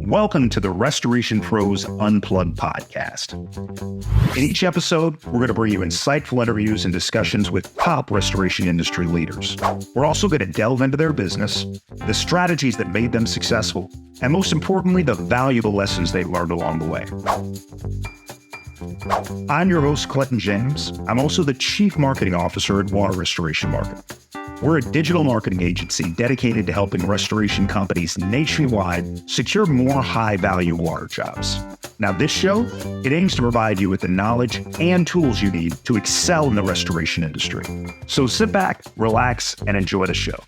Welcome to the Restoration Pros Unplugged podcast. In each episode, we're going to bring you insightful interviews and discussions with top restoration industry leaders. We're also going to delve into their business, the strategies that made them successful, and most importantly, the valuable lessons they've learned along the way. I'm your host, Clinton James. I'm also the Chief Marketing Officer at Water Restoration Marketing. We're a digital marketing agency dedicated to helping restoration companies nationwide secure more high-value water jobs. Now, this show, it aims to provide you with the knowledge and tools you need to excel in the restoration industry. So sit back, relax, and enjoy the show.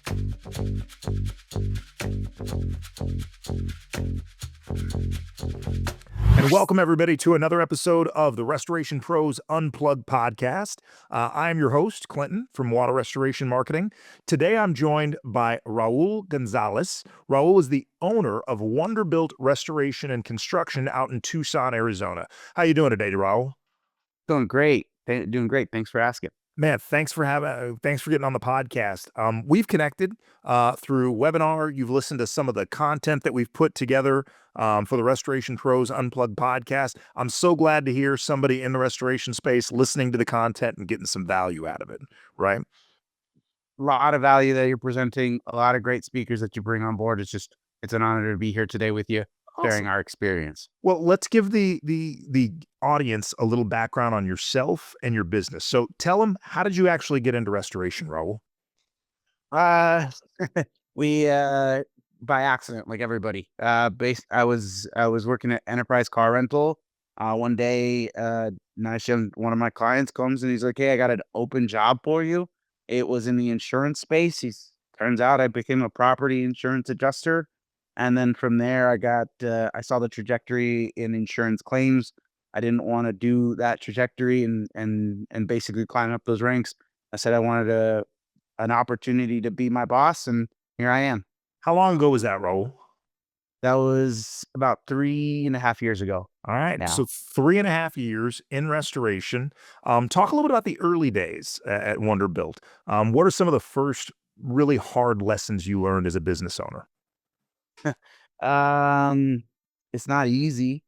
And welcome, everybody, to another episode of the Restoration Pros Unplugged podcast. I'm your host, Clinton, from Water Restoration Marketing. Today, I'm joined by Raul Gonzalez. Raul is the owner of WonderBuilt Restoration and Construction out in Tucson, Arizona. How you doing today, Raul? Doing great. Doing great. Thanks for asking. Man, thanks for getting on the podcast. We've connected through webinar. You've listened to some of the content that we've put together for the Restoration Pros Unplugged podcast. I'm so glad to hear somebody in the restoration space listening to the content and getting some value out of it, right? A lot of value that you're presenting, a lot of great speakers that you bring on board. It's an honor to be here today with you, sharing our experience. Well, let's give the audience a little background on yourself and your business. So tell them, how did you actually get into restoration, Raul? We by accident, like everybody. I was working at Enterprise Car Rental. One day, one of my clients comes and he's like, "Hey, I got an open job for you." It was in the insurance space. Turns out I became a property insurance adjuster. And then from there, I saw the trajectory in insurance claims. I didn't want to do that trajectory and basically climb up those ranks. I said I wanted an opportunity to be my boss, and here I am. How long ago was that, Raul? That was about 3.5 years ago. All right. Now. So 3.5 years in restoration. Talk a little bit about the early days at WonderBuilt. What are some of the first really hard lessons you learned as a business owner? It's not easy.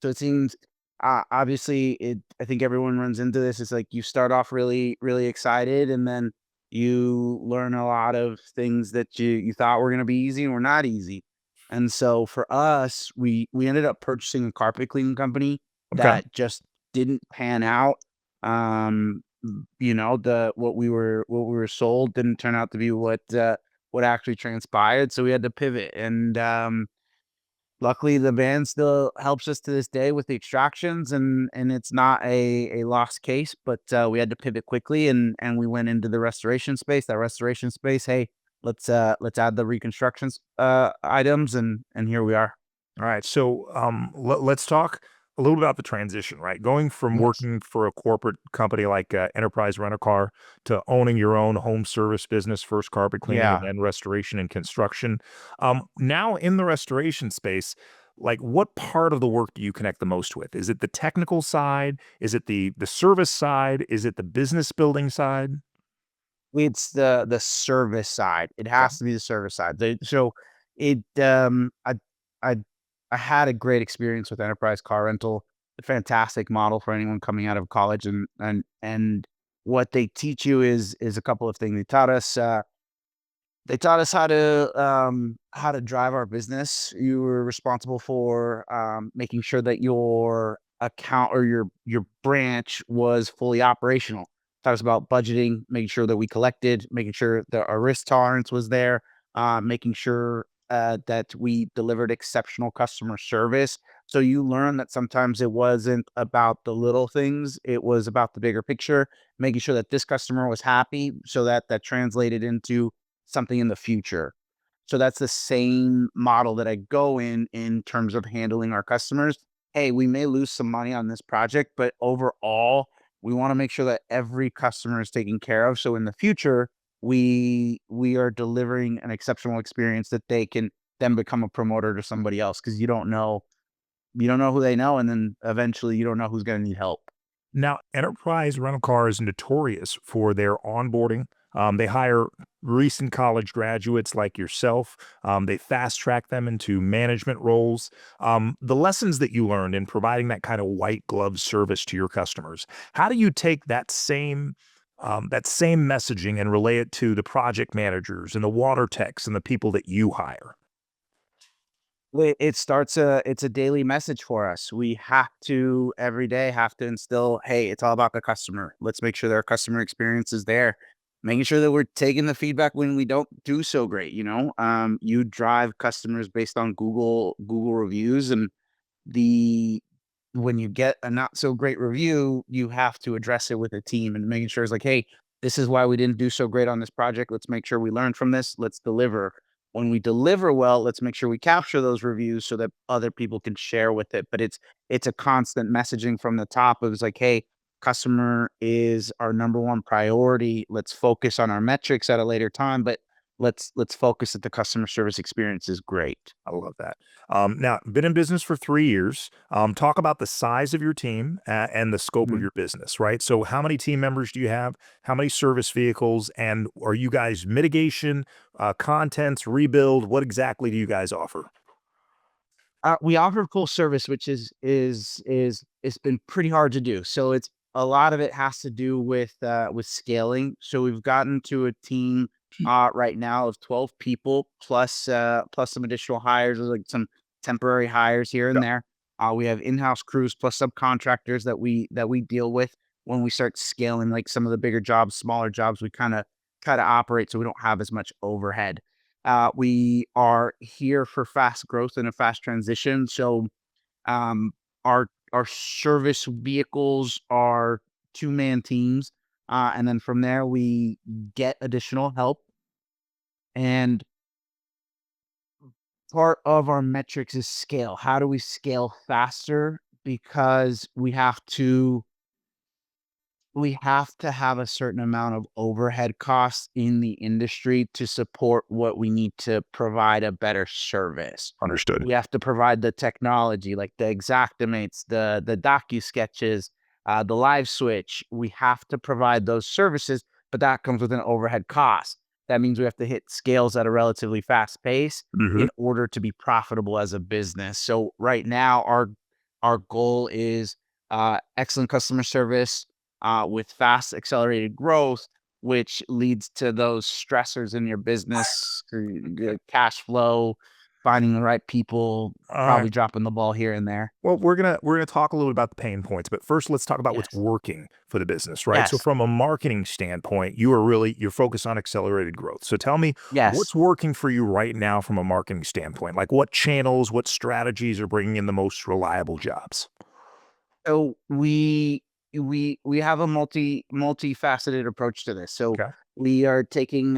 So it seems, obviously I think everyone runs into this. It's like you start off really, really excited, and then you learn a lot of things that you thought were going to be easy and were not easy. And so for us, we ended up purchasing a carpet cleaning company that just didn't pan out. What we were sold didn't turn out to be what actually transpired. So we had to pivot, and luckily the van still helps us to this day with the extractions, and it's not a lost case, but we had to pivot quickly, and we went into the restoration space. That restoration space, hey, let's add the reconstructions items, and here we are. All right. So let's talk a little bit about the transition, right? Going from working for a corporate company like Enterprise Rent-A-Car to owning your own home service business, first carpet cleaning, and then restoration and construction. Now in the restoration space, like, what part of the work do you connect the most with? Is it the technical side? Is it the service side? Is it the business building side? It's the service side. It has to be the service side. I had a great experience with Enterprise Car Rental. A fantastic model for anyone coming out of college, and what they teach you is a couple of things. They taught us how to drive our business. You were responsible for making sure that your account or your branch was fully operational. Taught us about budgeting, making sure that we collected, making sure that our risk tolerance was there, making sure that we delivered exceptional customer service. So you learn that sometimes it wasn't about the little things, it was about the bigger picture, making sure that this customer was happy, so that translated into something in the future. So that's the same model that I go in terms of handling our customers. Hey, we may lose some money on this project, but overall, we want to make sure that every customer is taken care of. So in the future, we are delivering an exceptional experience that they can then become a promoter to somebody else, because you don't know who they know, and then eventually you don't know who's going to need help. Now, Enterprise Rental Car is notorious for their onboarding, They hire recent college graduates like yourself. They fast track them into management roles. The lessons that you learned in providing that kind of white glove service to your customers, how do you take that same messaging and relay it to the project managers and the water techs and the people that you hire? It's a daily message for us. We have to every day have to instill, hey, it's all about the customer. Let's make sure that our customer experience is there. Making sure that we're taking the feedback when we don't do so great. You drive customers based on Google reviews, and the when you get a not so great review, you have to address it with a team and making sure it's like, hey, this is why we didn't do so great on this project. Let's make sure we learn from this. Let's deliver. When we deliver well, let's make sure we capture those reviews so that other people can share with it. But it's a constant messaging from the top. It was like, hey, customer is our number one priority. Let's focus on our metrics at a later time, but let's focus that the customer service experience is great. I love that. Now, been in business for 3 years. Talk about the size of your team and the scope of Mhm. your business, right? So, how many team members do you have? How many service vehicles? And are you guys mitigation, contents, rebuild? What exactly do you guys offer? We offer full service, which is it's been pretty hard to do. So it's a lot of it has to do with scaling. So we've gotten to a team right now of 12 people plus some additional hires, like some temporary hires here and Yeah. there. We have in-house crews plus subcontractors that we deal with when we start scaling like some of the bigger jobs, smaller jobs, we kind of operate so we don't have as much overhead. We are here for fast growth and a fast transition. So um, our service vehicles are two-man teams, and then from there we get additional help. And part of our metrics is scale. How do we scale faster? Because we have to have a certain amount of overhead costs in the industry to support what we need to provide a better service. Understood. We have to provide the technology, like the Xactimates, the docu-sketches, the LiveSwitch. We have to provide those services, but that comes with an overhead cost. That means we have to hit scales at a relatively fast pace Hmm. in order to be profitable as a business. So right now, our goal is excellent customer service with fast accelerated growth, which leads to those stressors in your business, your cash flow, finding the right people, All right. probably dropping the ball here and there. Well, we're gonna talk a little about the pain points, but first let's talk about what's Yes. working for the business, right? So Yes. from a marketing standpoint, you're focused on accelerated growth. So tell me Yes. what's working for you right now from a marketing standpoint? Like what channels, what strategies are bringing in the most reliable jobs? So we have a multifaceted approach to this. So Okay. we are taking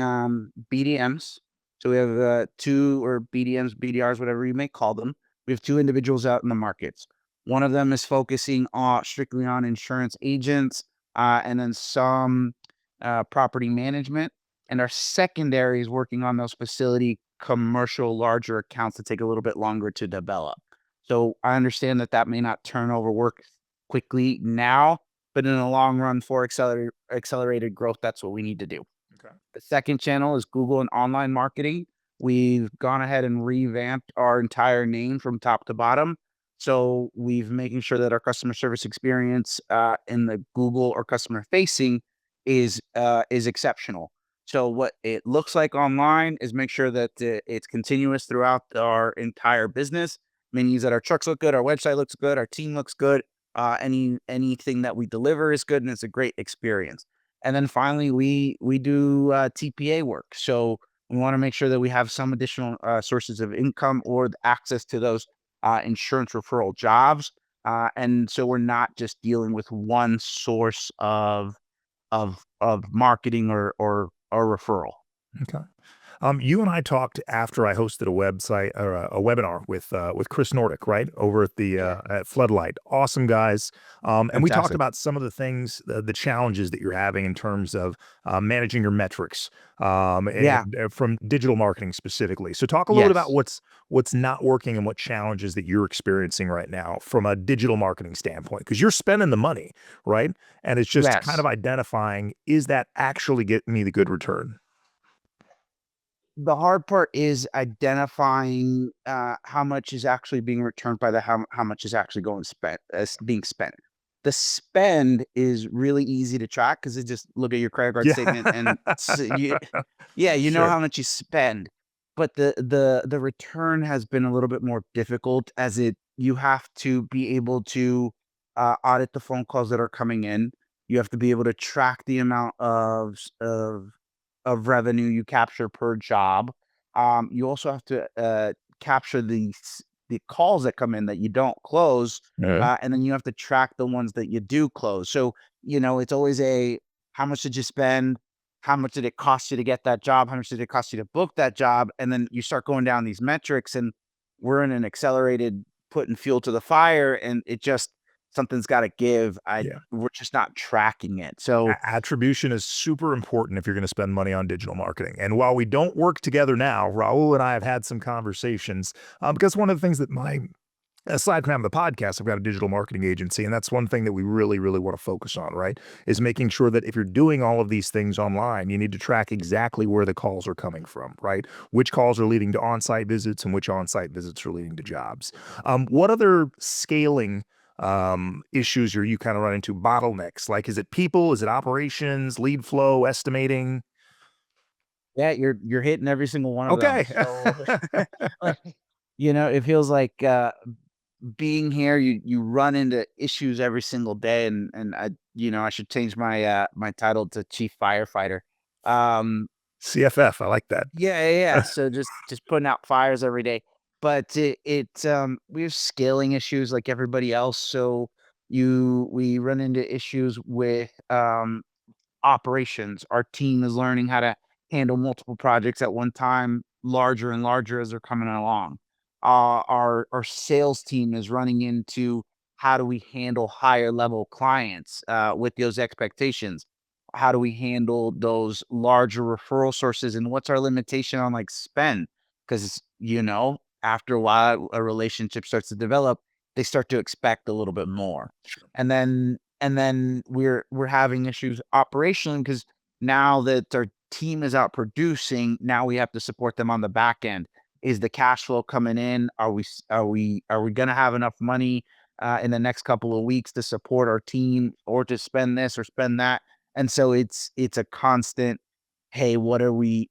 BDMs. So we have two or BDMs, BDRs, whatever you may call them. We have two individuals out in the markets. One of them is focusing on strictly on insurance agents, and then some property management. And our secondary is working on those facility commercial larger accounts that take a little bit longer to develop. So I understand that that may not turn over work quickly now, but in the long run for accelerated growth, that's what we need to do. Okay. The second channel is Google and online marketing. We've gone ahead and revamped our entire name from top to bottom. So we've making sure that our customer service experience in the Google or customer facing is exceptional. So what it looks like online is make sure that it's continuous throughout our entire business. Means that our trucks look good, our website looks good, our team looks good. Anything that we deliver is good, and it's a great experience. And then finally, we do TPA work. So we want to make sure that we have some additional sources of income or the access to those insurance referral jobs. And so we're not just dealing with one source of marketing or referral. Okay. You and I talked after I hosted a website or a webinar with Chris Nordic, right, over at the Yeah. at Floodlight. Awesome guys, and we talked Fantastic. about some of the things, the challenges that you're having in terms of managing your metrics, Yeah. and from digital marketing specifically. So, talk a little bit about Yes. what's not working and what challenges that you're experiencing right now from a digital marketing standpoint, because you're spending the money, right? And it's just kind of Yes. identifying, is that actually getting me the good return? The hard part is identifying how much is actually being returned by the how much is actually going spent as being spent. The spend is really easy to track because it just look at your credit card Yeah. statement and yeah, you know Sure. how much you spend. But the return has been a little bit more difficult as it you have to be able to audit the phone calls that are coming in. You have to be able to track the amount of revenue you capture per job. You also have to capture the calls that come in that you don't close, Yeah. and then you have to track the ones that you do close. So it's always a how much did you spend? How much did it cost you to get that job? How much did it cost you to book that job? And then you start going down these metrics, and we're in an accelerated putting fuel to the fire, and it just something's got to give. Yeah. We're just not tracking it. So Attribution is super important if you're going to spend money on digital marketing. And while we don't work together now, Raul and I have had some conversations, because one of the things that aside from having the podcast, I've got a digital marketing agency, and that's one thing that we really, really want to focus on, right? Is making sure that if you're doing all of these things online, you need to track exactly where the calls are coming from, right? Which calls are leading to on-site visits and which on-site visits are leading to jobs. What other scaling issues are you kind of running into? Bottlenecks? Like, is it people? Is it operations, lead flow, estimating? yeah, you're hitting every single one of them. Okay. So, like, it feels like, being here, you run into issues every single day, and I should change my title to chief firefighter. Um, CFF. I like that. yeah, yeah, yeah. So just putting out fires every day, but we have scaling issues like everybody else. So we run into issues with operations. Our team is learning how to handle multiple projects at one time, larger and larger as they're coming along. Our sales team is running into how do we handle higher level clients with those expectations? How do we handle those larger referral sources? And what's our limitation on like spend? Because after a while, a relationship starts to develop, they start to expect a little bit more, and then we're having issues operationally because now that our team is out producing, now we have to support them on the back end. Is the cash flow coming in? Are we going to have enough money in the next couple of weeks to support our team or to spend this or spend that? And so it's a constant, hey, what are we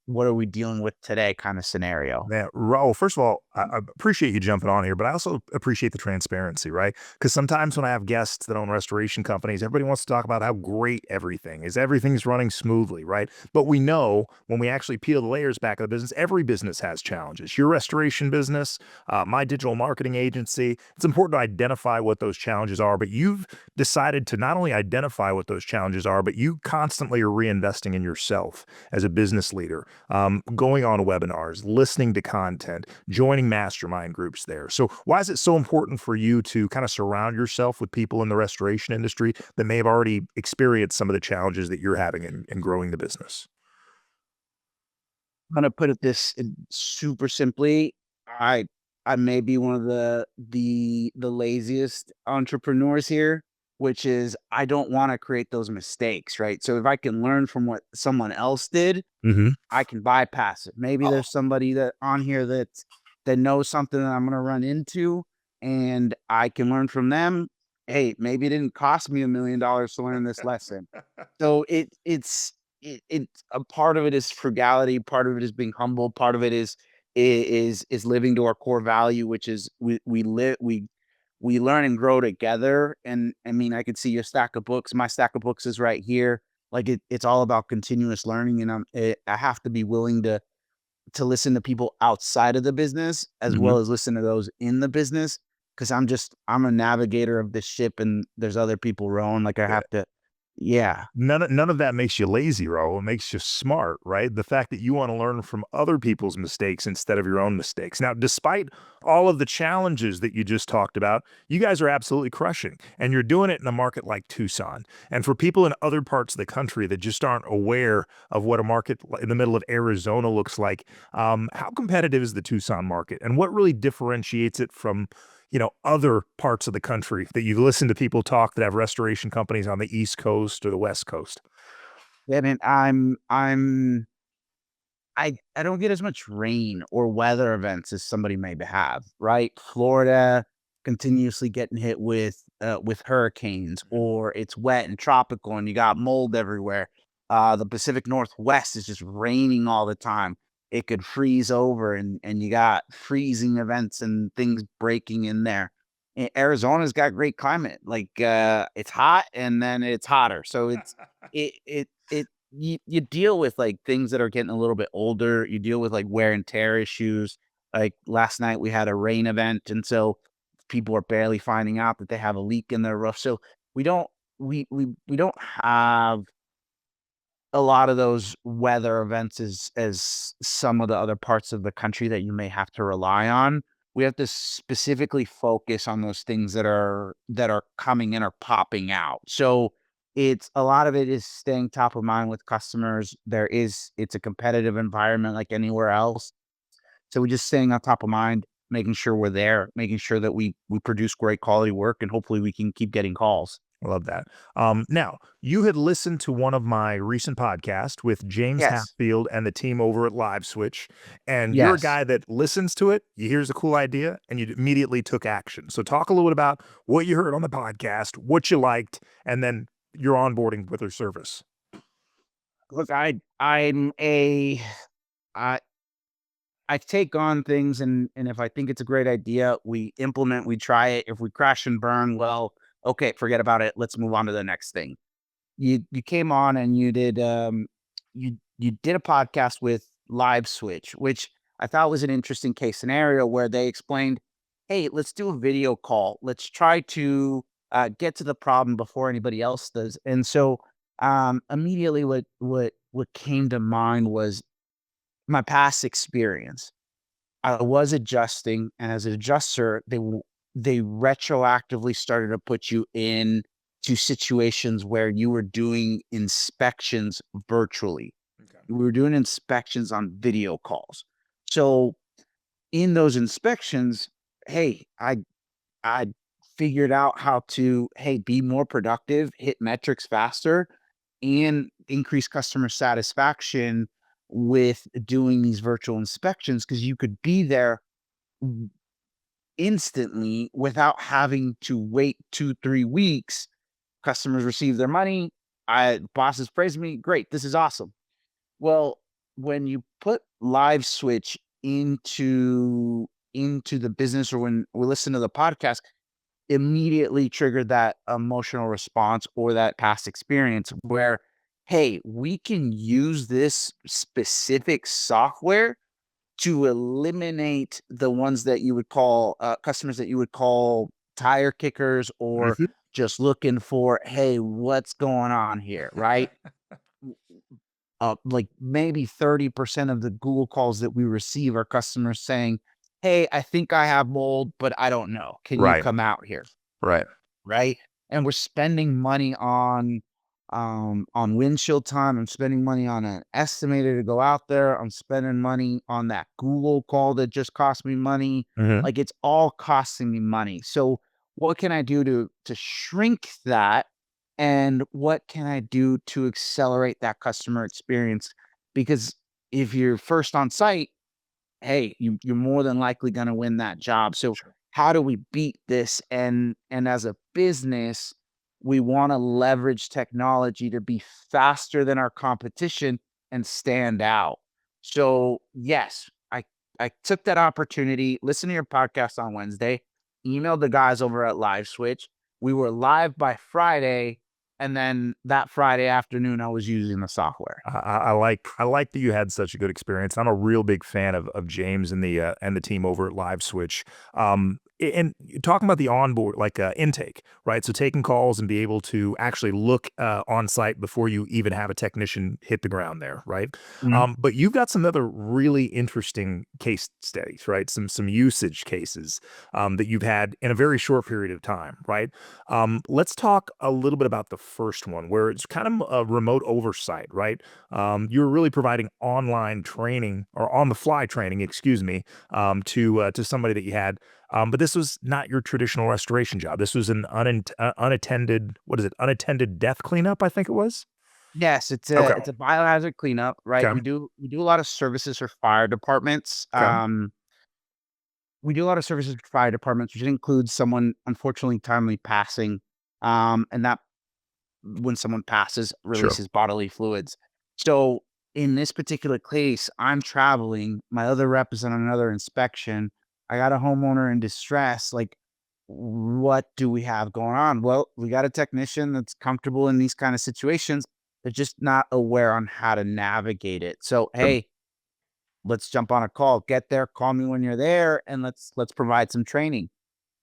dealing with today kind of scenario. Man, Raul, first of all, I appreciate you jumping on here, but I also appreciate the transparency, right? Because sometimes when I have guests that own restoration companies, everybody wants to talk about how great everything is. Everything's running smoothly, right? But we know when we actually peel the layers back of the business, every business has challenges. Your restoration business, my digital marketing agency, it's important to identify what those challenges are, but you've decided to not only identify what those challenges are, but you constantly are reinvesting in yourself as a business leader, going on webinars, listening to content, joining mastermind groups there. So, why is it so important for you to kind of surround yourself with people in the restoration industry that may have already experienced some of the challenges that you're having in growing the business? I'm gonna put it this super simply. I I may be one of the laziest entrepreneurs here, which is I don't want to create those mistakes, right? So if I can learn from what someone else did, Hmm. I can bypass it. Maybe there's somebody that on here that knows something that I'm gonna run into, and I can learn from them. Hey, maybe it didn't cost me $1 million to learn this lesson. So it's a part of it is frugality, part of it is being humble, part of it is living to our core value, which is we learn and grow together. And I mean, I could see your stack of books. My stack of books is right here. Like it's all about continuous learning, and I have to be willing to listen to people outside of the business as Hmm. well as listen to those in the business because I'm a navigator of this ship, and there's other people rowing. Like I Yeah. have to Yeah. None of that makes you lazy, Raul. It makes you smart, right? The fact that you want to learn from other people's mistakes instead of your own mistakes. Now, despite all of the challenges that you just talked about, you guys are absolutely crushing, and you're doing it in a market like Tucson. And for people in other parts of the country that just aren't aware of what a market in the middle of Arizona looks like, how competitive is the Tucson market, and what really differentiates it from other parts of the country that you listen to people talk that have restoration companies on the East Coast or the West Coast? Yeah, man, I don't get as much rain or weather events as somebody may have, right? Florida continuously getting hit with hurricanes, or it's wet and tropical and you got mold everywhere. The Pacific Northwest is just raining all the time. It could freeze over, and you got freezing events and things breaking in there. Arizona's got great climate. Like it's hot and then it's hotter. So it you deal with, like, things that are getting a little bit older. You deal with, like, wear and tear issues. Like, last night we had a rain event, and so people are barely finding out that they have a leak in their roof. So we don't we don't have a lot of those weather events as some of the other parts of the country that you may have to rely on. We have to specifically focus on those things that are coming in or popping out. So it's a lot of it is staying top of mind with customers. It's a competitive environment like anywhere else. So we're just staying on top of mind, making sure we're there, making sure that we produce great quality work, and hopefully we can keep getting calls. I love that. Now, you had listened to one of my recent podcasts with James Yes. Hatfield and the team over at LiveSwitch, and you're a Yes. guy that listens to it, you hears a cool idea, and you immediately took action. So talk a little bit about what you heard on the podcast, what you liked, and then your onboarding with their service. Look, I'm a I I take on things, and if I think it's a great idea, we implement, we try it. If we crash and burn, well, okay, forget about it. Let's move on to the next thing. You came on and you did a podcast with LiveSwitch, which I thought was an interesting case scenario where they explained, hey, let's do a video call. Let's try to get to the problem before anybody else does. And so immediately what came to mind was my past experience. I was adjusting, and as an adjuster, they retroactively started to put you in to situations where you were doing inspections virtually. Okay. We were doing inspections on video calls. So in those inspections, hey, I figured out how to, hey, be more productive, hit metrics faster, and increase customer satisfaction with doing these virtual inspections, because you could be there instantly without having to wait 2, 3 weeks. Customers receive their money. Bosses praise me. Great. This is awesome. Well, when you put live switch into the business, or when we listen to the podcast, immediately triggered that emotional response or that past experience where, hey, we can use this specific software to eliminate the ones that you would call customers that you would call tire kickers, or Mhm. just looking for, hey, what's going on here, right? Like maybe 30% of the Google calls that we receive are customers saying, hey, I think I have mold, but I don't know. Can you Right. come out here? Right. Right? And we're spending money on windshield time. I'm spending money on an estimator to go out there. I'm spending money on that Google call that just cost me money. Mhm. Like, it's all costing me money. So what can I do to shrink that? And what can I do to accelerate that customer experience? Because if you're first on site, hey, you're more than likely gonna win that job. So Sure. how do we beat this? And as a business, we wanna leverage technology to be faster than our competition and stand out. So, yes, I took that opportunity, listened to your podcast on Wednesday, emailed the guys over at LiveSwitch. We were live by Friday, and then that Friday afternoon, I was using the software. I like that you had such a good experience. I'm a real big fan of James and the team over at LiveSwitch. and talking about the onboard, like intake, right? So taking calls and be able to actually look on site before you even have a technician hit the ground there, right? Mhm. But you've got some other really interesting case studies, right? Some usage cases that you've had in a very short period of time, right? Let's talk a little bit about the first one, where it's kind of a remote oversight, right? You're really providing online training or on the fly training, excuse me, to somebody that you had. But this was not your traditional restoration job. This was an unattended, what is it? Unattended death cleanup, I think it was. Yes, Okay. it's a biohazard cleanup, right? Okay. We do a lot of services for fire departments. Okay. We do a lot of services for fire departments, which includes someone unfortunately timely passing, and that when someone passes, Sure. releases bodily fluids. So in this particular case, I'm traveling. My other rep is on another inspection. I got a homeowner in distress. Like, what do we have going on? Well, we got a technician that's comfortable in these kind of situations. They're just not aware on how to navigate it. So, Sure. hey, let's jump on a call. Get there, call me when you're there, and let's provide some training.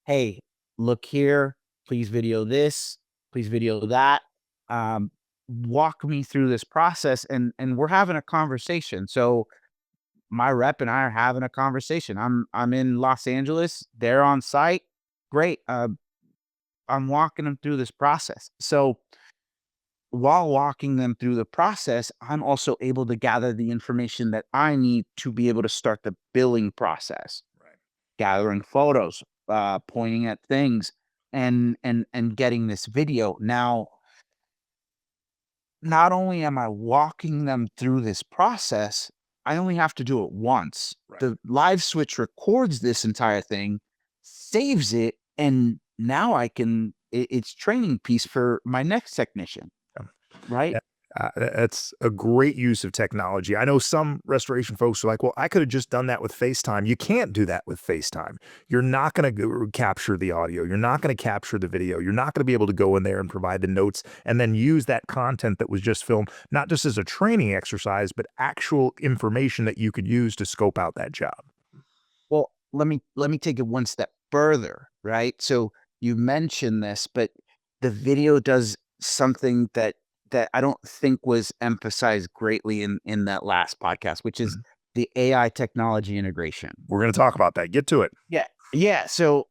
Hey, look here, please video this, please video that. Um, Walk me through this process, and we're having a conversation. So my rep and I are having a conversation. I'm in Los Angeles, they're on site. Great. I'm walking them through this process. So while walking them through the process, I'm also able to gather the information that I need to be able to start the billing process, Right. gathering photos, pointing at things, and getting this video. Now, not only am I walking them through this process, I only have to do it once. Right. The LiveSwitch records this entire thing, saves it, and now it's training piece for my next technician, Um, right? yeah, that's a great use of technology. I know some restoration folks are like, well, I could have just done that with FaceTime. You can't do that with FaceTime. You're not going to capture the audio. You're not going to capture the video. You're not going to be able to go in there and provide the notes and then use that content that was just filmed, not just as a training exercise, but actual information that you could use to scope out that job. Well, let me take it one step further, right? So you mentioned this, but the video does something that I don't think was emphasized greatly in that last podcast, which is Mhm. the AI technology integration. We're going to talk about that. Get to it. Yeah. Yeah. So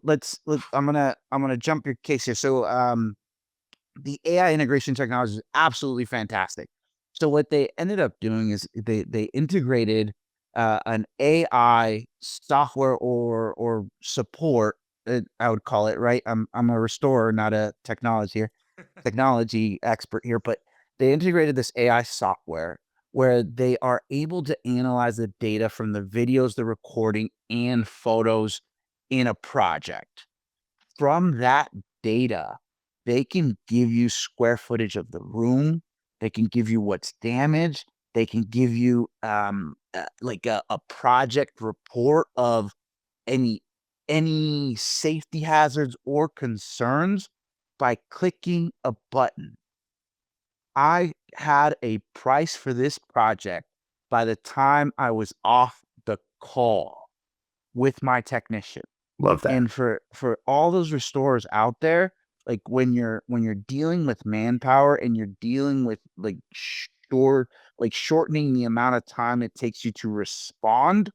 let I'm gonna jump your case here. So the AI integration technology is absolutely fantastic. So what they ended up doing is they integrated an AI software or support. I would call it, right. I'm a restorer, not a technology expert here, but they integrated this AI software where they are able to analyze the data from the videos, the recording, and photos in a project. From that data, they can give you square footage of the room. They can give you what's damaged. They can give you like a project report of any any safety hazards or concerns by clicking a button. I had a price for this project by the time I was off the call with my technician. Love that. And for all those restorers out there, like when you're dealing with manpower and you're dealing with shortening the amount of time it takes you to respond,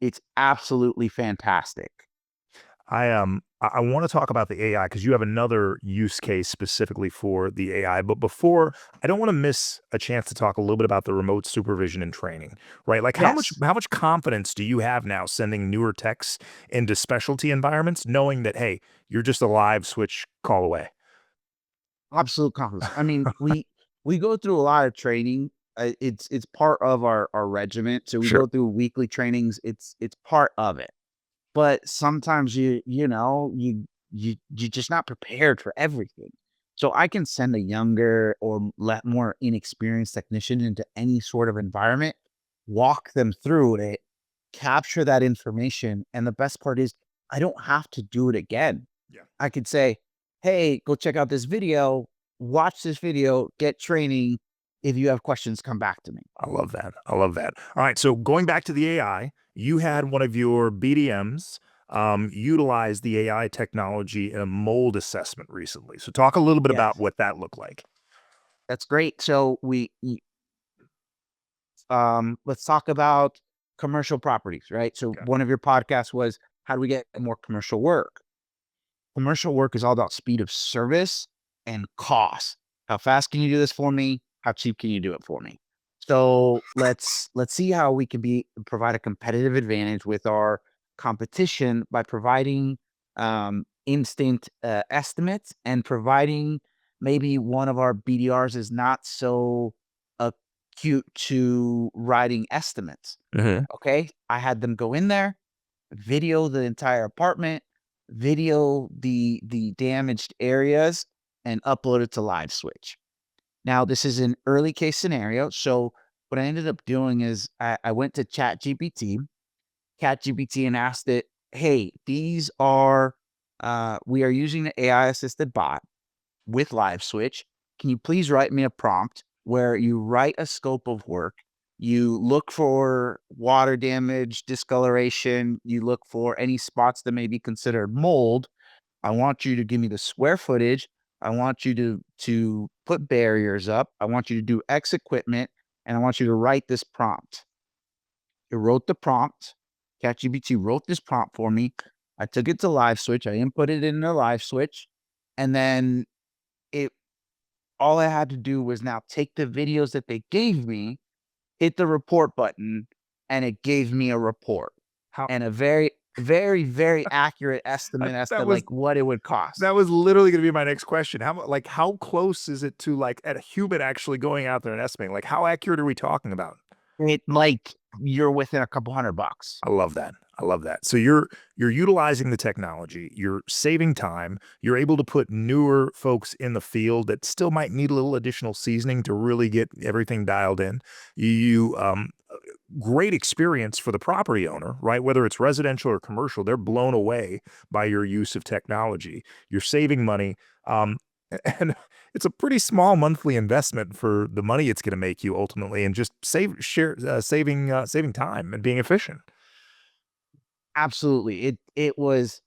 it's absolutely fantastic. I want to talk about the AI because you have another use case specifically for the AI. But before, I don't want to miss a chance to talk a little bit about the remote supervision and training, right? Like Yes. how much confidence do you have now sending newer techs into specialty environments, knowing that hey, you're just a live switch call away? Absolute confidence. I mean, we go through a lot of training. It's part of our regiment. So we Sure. go through weekly trainings. It's part of it. But sometimes you're just not prepared for everything. So I can send a younger or more inexperienced technician into any sort of environment, walk them through it, capture that information, and the best part is I don't have to do it again. Yeah. I could say, "Hey, go check out this video, watch this video, get training. If you have questions, come back to me." I love that. I love that. All right. So going back to the AI, you had one of your BDMs utilized the AI technology in a mold assessment recently. So talk a little bit about Yes, what that looked like. that's great. So let's talk about commercial properties, right? So Okay. one of your podcasts was how do we get more commercial work? Commercial work is all about speed of service and cost. How fast can you do this for me? How cheap can you do it for me? So let's see how we can provide a competitive advantage with our competition by providing instant estimates and providing maybe one of our BDRs is not so acute to writing estimates. Mhm. Okay, I had them go in there, video the entire apartment, video the damaged areas, and upload it to LiveSwitch. Now, this is an early case scenario. So what I ended up doing is I went to ChatGPT and asked it, hey, these are we are using the AI assisted bot with LiveSwitch. Can you please write me a prompt where you write a scope of work? You look for water damage, discoloration. You look for any spots that may be considered mold. I want you to give me the square footage. I want you to put barriers up. I want you to do X equipment, and I want you to write this prompt. It wrote the prompt. ChatGPT wrote this prompt for me. I took it to LiveSwitch. I input it in the LiveSwitch, and then it all I had to do was now take the videos that they gave me, hit the report button, and it gave me a report How and a very, very, very accurate estimate as to that was like what it would cost. that was literally going to be my next question. How close is it to like a human actually going out there and estimating? Like how accurate are we talking about? It like you're within a couple $100. I love that. I love that. So you're utilizing the technology, you're saving time, you're able to put newer folks in the field that still might need a little additional seasoning to really get everything dialed in. Great experience for the property owner, right? Whether it's residential or commercial, they're blown away by your use of technology. You're saving money. Um, and it's a pretty small monthly investment for the money it's going to make you ultimately, and just saving time and being efficient. Absolutely. It was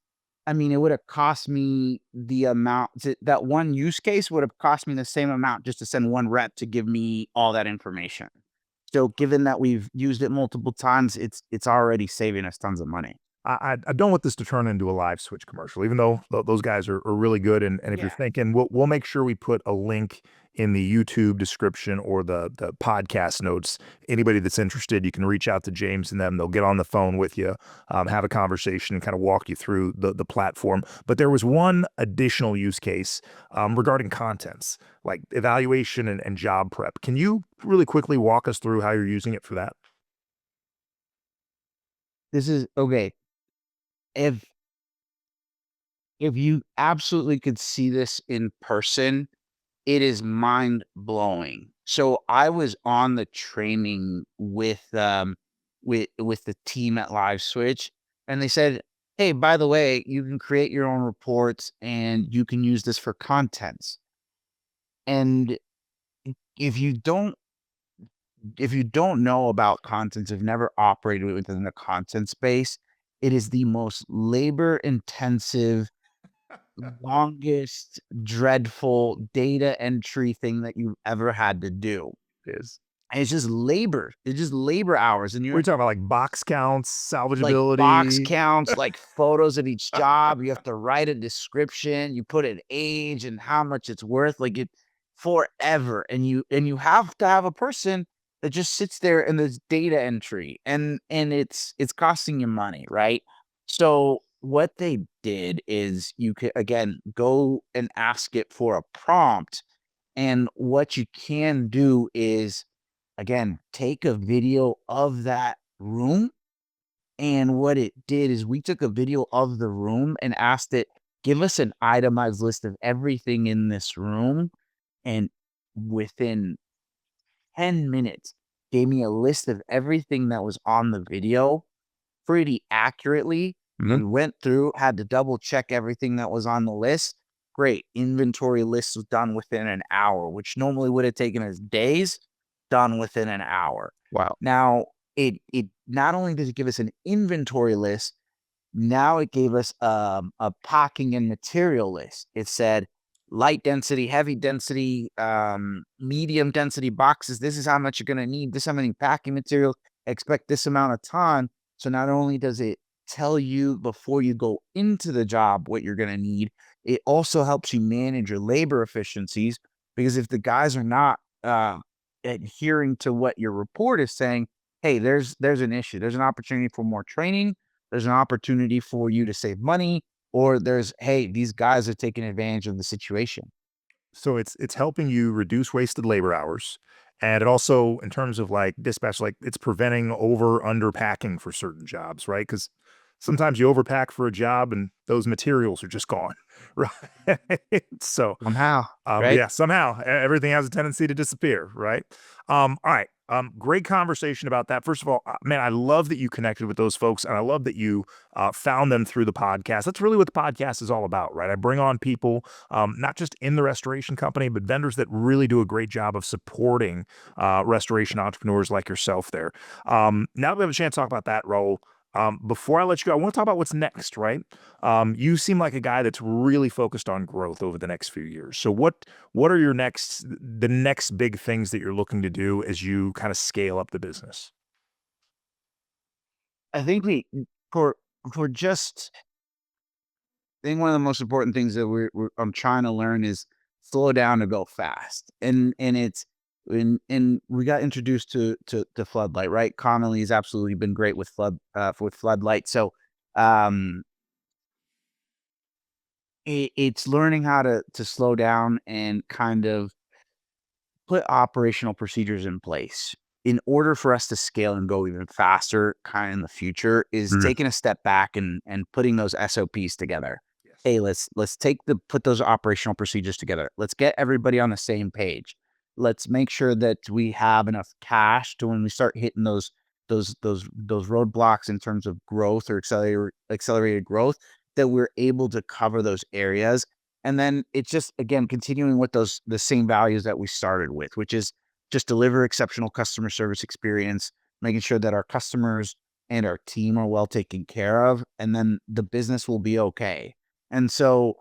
I mean, it would have cost me the amount that one use case would have cost me the same amount just to send one rep to give me all that information. So given that we've used it multiple times, it's already saving us tons of money. I don't want this to turn into a live switch commercial, even though those guys are really good. And if you're Yeah. thinking, we'll make sure we put a link in the YouTube description or the podcast notes. Anybody that's interested, you can reach out to James and them. They'll get on the phone with you, have a conversation, and kind of walk you through the platform. But there was one additional use case regarding contents, like evaluation and job prep. Can you really quickly walk us through how you're using it for that? This is okay. If if you absolutely could see this in person, it is mind blowing. So I was on the training with the team at LiveSwitch, and they said, "Hey, by the way, you can create your own reports and you can use this for contents." And if you don't if you don't know about contents, have never operated within the content space, it is the most labor intensive, longest, dreadful data entry thing that you've ever had to do. Is And it's just labor. It's just labor hours. And we're you're talking about like box counts, like box salvageability. counts, like photos of each job. You have to write a description. You put an age and how much it's worth. Like it forever. And you have to have a person that just sits there and there's data entry and it's costing you money, right? So what they did is you could again go and ask it for a prompt. And what you can do is again take a video of that room, and what it did is we took a video of the room and asked it, give us an itemized list of everything in this room. And within 10 minutes, gave me a list of everything that was on the video pretty accurately Mhm. and went through, had to double check everything that was on the list. Great. Inventory list was done within an hour, which normally would have taken us days, done within an hour. Wow. Now, it not only does it give us an inventory list, Now it gave us a packing and material list. It said light density, heavy density, medium density boxes. This is how much you're going to need. This is how many packing materials. Expect this amount of time. So not only does it tell you before you go into the job what you're going to need, it also helps you manage your labor efficiencies, because if the guys are not adhering to what your report is saying, hey, there's an issue. There's an opportunity for more training. There's an opportunity for you to save money, or hey, these guys are taking advantage of the situation. So it's helping you reduce wasted labor hours. And it also, in terms of like dispatch, like it's preventing under packing for certain jobs, right? Because sometimes you overpack for a job and those materials are just gone, right? So Somehow, right? yeah, somehow everything has a tendency to disappear, right? All right. Great conversation about that. First of all, man, I love that you connected with those folks, and I love that you found them through the podcast. That's really what the podcast is all about, right? I bring on people, not just in the restoration company, but vendors that really do a great job of supporting restoration entrepreneurs like yourself there. Now that we have a chance to talk about that, Raul, before I let you go, I want to talk about what's next, right? You seem like a guy that's really focused on growth over the next few years. So what are the next big things that you're looking to do as you kind of scale up the business? I think for just, I think one of the most important things that I'm trying to learn is slow down to go fast. And we got introduced to floodlight, right? Connolly has absolutely been great with floodlight. So it's learning how to slow down and kind of put operational procedures in place in order for us to scale and go even faster kind of in the future, is taking a step back and putting those SOPs together. Yes. Hey, let's put those operational procedures together. Let's get everybody on the same page. Let's make sure that we have enough cash to, when we start hitting those roadblocks in terms of growth or accelerated growth, that we're able to cover those areas. And then it's just, again, continuing with the same values that we started with, which is just deliver exceptional customer service experience, making sure that our customers and our team are well taken care of, and then the business will be okay. And so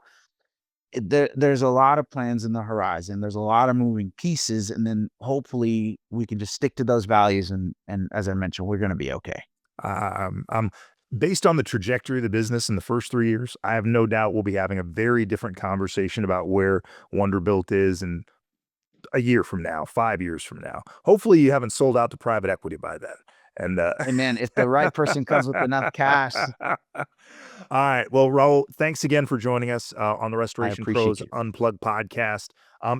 there's a lot of plans in the horizon. There's a lot of moving pieces, and then hopefully we can just stick to those values. And as I mentioned, we're going to be okay. Based on the trajectory of the business in the first 3 years, I have no doubt we'll be having a very different conversation about where WonderBuilt is in a year from now, 5 years from now. Hopefully you haven't sold out to private equity by then. And man, if the right person comes with enough cash. All right. Well, Raul, thanks again for joining us on the Restoration Pros Unplugged podcast.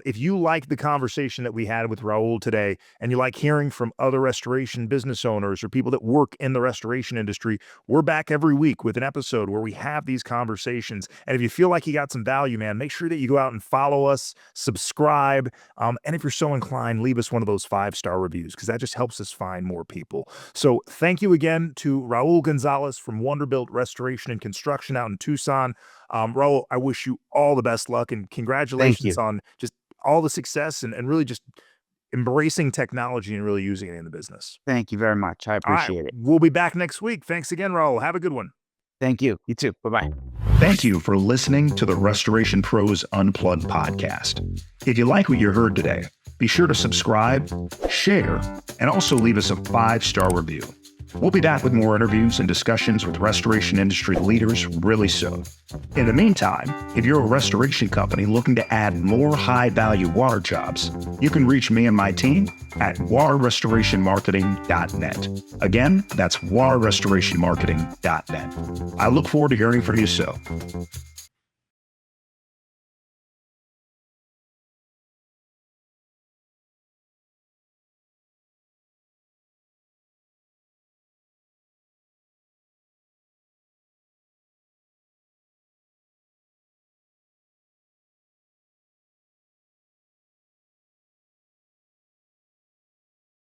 If you like the conversation that we had with Raul today, and you like hearing from other restoration business owners or people that work in the restoration industry, we're back every week with an episode where we have these conversations. And if you feel like you got some value, man, make sure that you go out and follow us, subscribe, and if you're so inclined, leave us one of those 5-star reviews, because that just helps us find more people. So thank you again to Raul Gonzalez from WonderBuilt Restoration and Construction out in Tucson. Raul, I wish you all the best luck, and congratulations on just all the success and really just embracing technology and really using it in the business. Thank you very much. I appreciate it. We'll be back next week. Thanks again, Raul. Have a good one. Thank you. You too. Bye-bye. Thank you for listening to the Restoration Pros Unplugged podcast. If you like what you heard today, be sure to subscribe, share, and also leave us a 5-star review. We'll be back with more interviews and discussions with restoration industry leaders really soon. In the meantime, if you're a restoration company looking to add more high-value water jobs, you can reach me and my team at waterrestorationmarketing.net. Again, that's waterrestorationmarketing.net. I look forward to hearing from you soon.